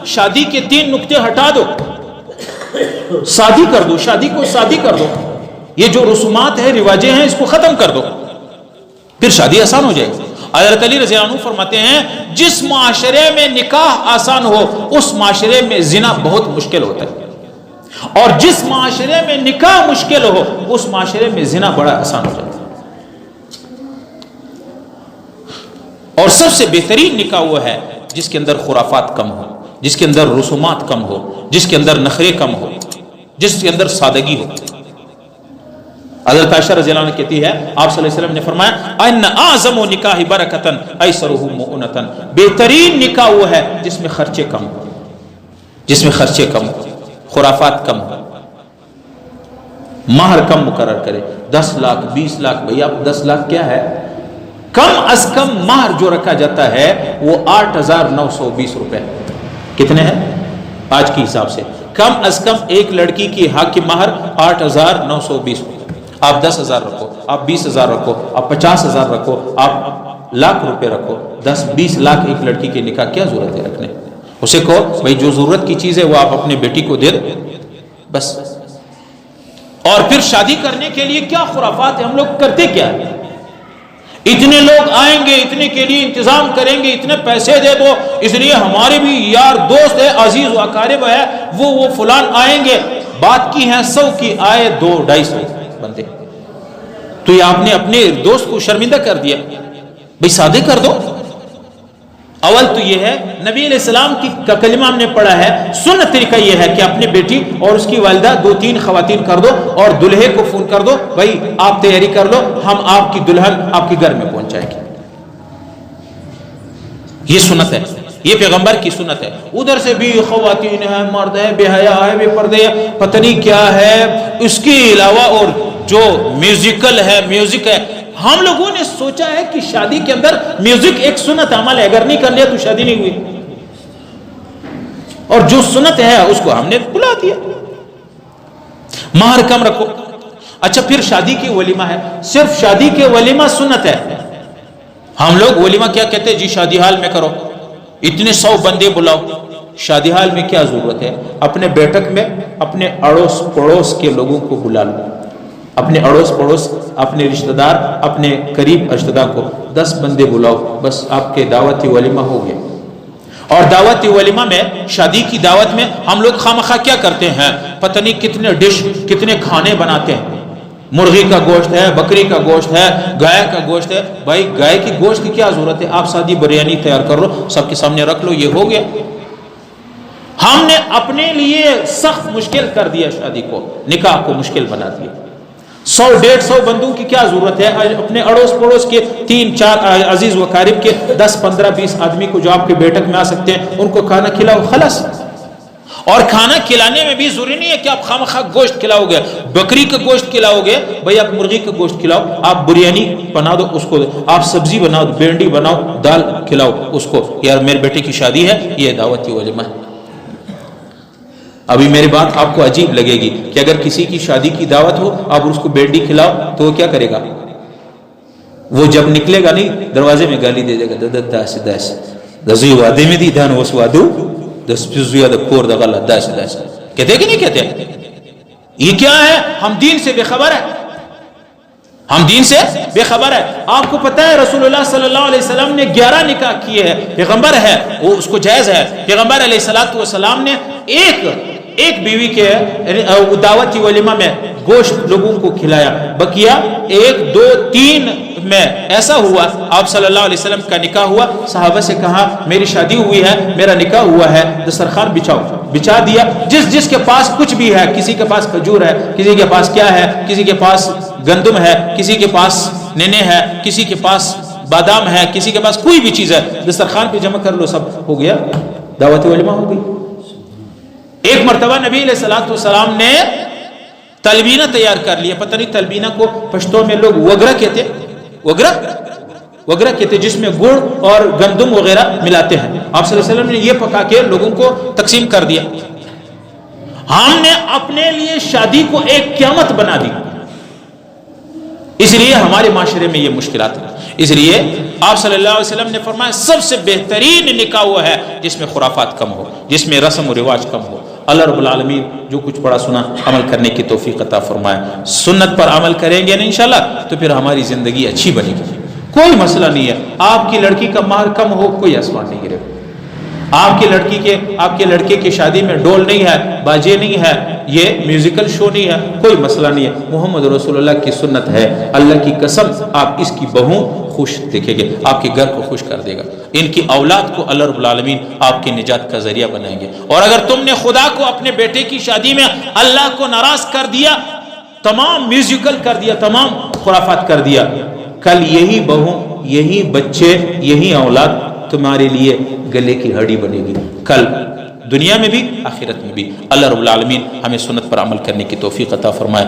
شادی کے 3 نقطے ہٹا دو، شادی کر دو، شادی کو شادی کر دو، یہ جو رسومات ہیں رواجیں ہیں اس کو ختم کر دو، پھر شادی آسان ہو جائے گی۔ حضرت علی رضی اللہ عنہ فرماتے ہیں جس معاشرے میں نکاح آسان ہو اس معاشرے میں زنا بہت مشکل ہوتا ہے، اور جس معاشرے میں نکاح مشکل ہو اس معاشرے میں زنا بڑا آسان ہو جاتا ہے۔ اور سب سے بہترین نکاح وہ ہے جس کے اندر خرافات کم ہو، جس کے اندر رسومات کم ہو، جس کے اندر نخرے کم ہو، جس کے اندر سادگی ہو۔ حضرت عائشہ رضی اللہ عنہ کہتی ہے آپ صلی اللہ علیہ وسلم نے فرمایا ان اعظم نکاح برکتن ایسرہ مؤنتن، بہترین نکاح وہ ہے جس میں خرچے کم ہو، جس میں خرچے کم ہو، خرافات کم ہو، مہر کم مقرر کرے، 10 لاکھ 20 لاکھ، بھئی اب 10 لاکھ کیا ہے؟ کم از کم مہر جو رکھا جاتا ہے وہ 8,920 روپے، کتنے ہیں آج کی حساب سے؟ کم از کم ایک لڑکی کی حق کی مہر 8,920 روپے۔ آپ 10,000 رکھو، آپ 20,000 رکھو، آپ 50,000 رکھو، آپ لاکھ روپے رکھو، 10-20 لاکھ ایک لڑکی کے نکاح کیا ضرورت ہے رکھنے؟ اسے کہو بھائی جو ضرورت کی چیز ہے وہ آپ اپنے بیٹی کو دے دو بس۔ اور پھر شادی کرنے کے لیے کیا خرافات ہیں، ہم لوگ کرتے کیا ہے؟ اتنے لوگ آئیں گے، اتنے کے لیے انتظام کریں گے، اتنے پیسے دے دو، اس لیے ہمارے بھی یار دوست ہے، عزیز و اقارب ہے، وہ فلان آئیں گے، بات کی ہیں 100 کی، آئے 200-250 بندے، تو یہ آپ نے اپنے دوست کو شرمندہ کر دیا۔ بھئی شادی کر دو۔ اول تو یہ ہے نبی علیہ السلام کی کلمہ ہم نے پڑھا ہے، سنت طریقہ یہ ہے کہ اپنی بیٹی اور اس کی والدہ 2-3 خواتین کر دو اور دلہے کو فون کر دو بھائی آپ تیاری کر لو، ہم آپ کی دلہن آپ کے گھر میں پہنچ جائے گی۔ یہ سنت ہے، یہ پیغمبر کی سنت ہے۔ ادھر سے بھی خواتین ہیں، مرد ہے، بے حیا ہے، بے پردے ہے، پتہ نہیں کیا ہے، اس کے علاوہ اور جو میوزیکل ہے، میوزک ہے۔ ہم لوگوں نے سوچا ہے کہ شادی کے اندر میوزک ایک سنت عمل ہے، اگر نہیں کر لیا تو شادی نہیں ہوئی، اور جو سنت ہے اس کو ہم نے بلا دیا۔ مہر کم رکھو۔ اچھا پھر شادی کی ولیمہ ہے، صرف شادی کے ولیمہ سنت ہے۔ ہم لوگ ولیمہ کیا کہتے ہیں؟ جی شادی حال میں کرو، اتنے 100 بندے بلاؤ۔ شادی حال میں کیا ضرورت ہے؟ اپنے بیٹھک میں اپنے اڑوس پڑوس کے لوگوں کو بلا لو، اپنے اڑوس پڑوس، اپنے رشتہ دار، اپنے قریب رشتہ دار کو 10 بندے بلاؤ، بس آپ کے دعوتی ولیمہ ہو گیا۔ اور دعوتی ولیمہ میں، شادی کی دعوت میں ہم لوگ خامخواہ کیا کرتے ہیں؟ پتہ نہیں کتنے ڈش، کتنے کھانے بناتے ہیں، مرغی کا گوشت ہے، بکری کا گوشت ہے، گائے کا گوشت ہے۔ بھائی گائے کی گوشت کی کیا ضرورت ہے؟ آپ سادی بریانی تیار کر لو، سب کے سامنے رکھ لو، یہ ہو گیا۔ ہم نے اپنے لیے سخت مشکل کر دیا، شادی کو، نکاح کو مشکل بنا دیا۔ 100-150 بندوں کی کیا ضرورت ہے؟ اپنے اڑوس پڑوس کے 3-4 عزیز و قارب کے 10-15-20 آدمی کو جو آپ کے بیٹھک میں آ سکتے ہیں ان کو کھانا کھلاؤ، خلاص۔ اور کھانا کھلانے میں بھی ضروری نہیں ہے کہ آپ خامخواہ گوشت کھلاؤ گے، بکری کا گوشت کھلاؤ گے، بھئی آپ مرغی کا گوشت کھلاؤ، آپ بریانی بنا دو اس کو، آپ سبزی بناؤ، بھنڈی بناؤ، دال کھلاؤ اس کو، یار میرے بیٹے کی شادی ہے، یہ دعوتی ولیمہ ہے۔ ابھی میری بات آپ کو عجیب لگے گی کہ اگر کسی کی شادی کی دعوت ہو آپ اس کو بھنڈی کھلاؤ تو وہ کیا کرے گا؟ وہ جب نکلے گا نہیں دروازے میں گالی دے دے گا، داس داس دزوی وادے میں دی دان وس وادو دس پزویا د کور د غلط داس داس، کہتے کہ نہیں کہتے؟ یہ کیا ہے؟ ہم دین سے بے خبر ہے، ہم دین سے بے خبر ہے۔ آپ کو پتہ ہے رسول اللہ صلی اللہ علیہ وسلم نے 11 نکاح کیے ہیں، پیغمبر ہے وہ اس کو جائز ہے۔ پیغمبر علیہ السلام نے ایک بیوی کے دعوتی ولیمہ میں گوشت لوگوں کو کھلایا، بقیہ 1 2 3 میں ایسا ہوا آپ صلی اللہ علیہ وسلم کا نکاح ہوا، صحابہ سے کہا میری شادی ہوئی ہے، میرا نکاح ہوا ہے، دسترخوان بچھاؤ، بچھا دیا۔ جس کے پاس کچھ بھی ہے، کسی کے پاس کھجور ہے، کسی کے پاس کیا ہے، کسی کے پاس گندم ہے، کسی کے پاس ننے ہے، کسی کے پاس بادام ہے، کسی کے پاس کوئی بھی چیز ہے، دسترخوان پہ جمع کر لو، سب ہو گیا، دعوت ولیمہ ہو گئی۔ ایک مرتبہ نبی علیہ السلام نے تلبینہ تیار کر لیا، پتہ نہیں تلبینہ کو پشتو میں لوگ وگرہ کہتے، وگرہ کہتے جس میں گڑ اور گندم وغیرہ ملاتے ہیں۔ آپ صلی اللہ علیہ وسلم نے یہ پکا کے لوگوں کو تقسیم کر دیا۔ ہم نے اپنے لیے شادی کو ایک قیامت بنا دی، اس لیے ہمارے معاشرے میں یہ مشکلات ہیں۔ اس لیے آپ صلی اللہ علیہ وسلم نے فرمایا سب سے بہترین نکاح وہ ہے جس میں خرافات کم ہو، جس میں رسم و رواج کم ہو۔ اللہ رب العالمین جو کچھ پڑھا سنا عمل کرنے کی توفیق عطا فرمائے۔ سنت پر عمل کریں گے نا انشاءاللہ تو پھر ہماری زندگی اچھی بنے گی، کوئی مسئلہ نہیں ہے۔ آپ کی لڑکی کا مہر کم ہو کوئی آسمان نہیں گرے، آپ کے لڑکے کی شادی میں ڈول نہیں ہے، باجے نہیں ہے، یہ میوزیکل شو نہیں ہے، کوئی مسئلہ نہیں ہے۔ محمد رسول اللہ کی سنت ہے، اللہ کی قسم آپ اس کی بہو خوش دیکھیں گے، آپ کے گھر کو خوش کر دے گا، ان کی اولاد کو اللہ رب العالمین آپ کی نجات کا ذریعہ بنائیں گے۔ اور اگر تم نے خدا کو اپنے بیٹے کی شادی میں اللہ کو ناراض کر دیا، تمام میوزیکل کر دیا، تمام خرافات کر دیا، کل یہی بہو، یہی بچے، یہی اولاد تمہارے لیے گلے کی ہڈی بنے گی، کل دنیا میں بھی آخرت میں بھی۔ اللہ رب العالمین ہمیں سنت پر عمل کرنے کی توفیق عطا فرمائے۔